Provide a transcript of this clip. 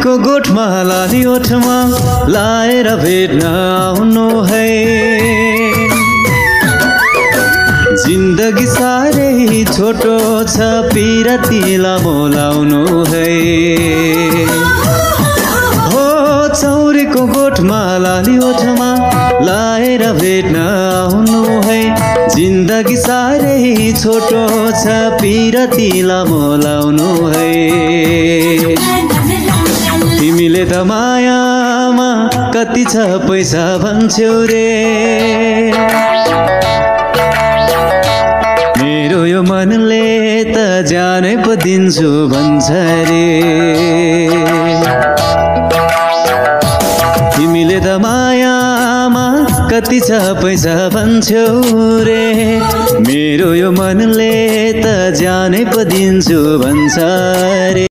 चौरीको गोठमा लाली ओठमा लाएर भेट्न आउनु है। जिन्दगी साह्रै छोटो छ पिरती लामो लाउनु है। हो चौरीको गोठमा लाली ओठमा लाएर भेट्न आउनु है। जिन्दगी साह्रै छोटो छ पिरती लामो लाउनु है। तिमीले त मायामा कति छ पैसा भन्छौ रे, मेरो यो मनले त जानै पो दिन्छु भन्छ रे। तिमीले त मायामा कति छ पैसा भन्छौ रे, मेरो यो मनले त जानै पो दिन्छु भन्छ रे।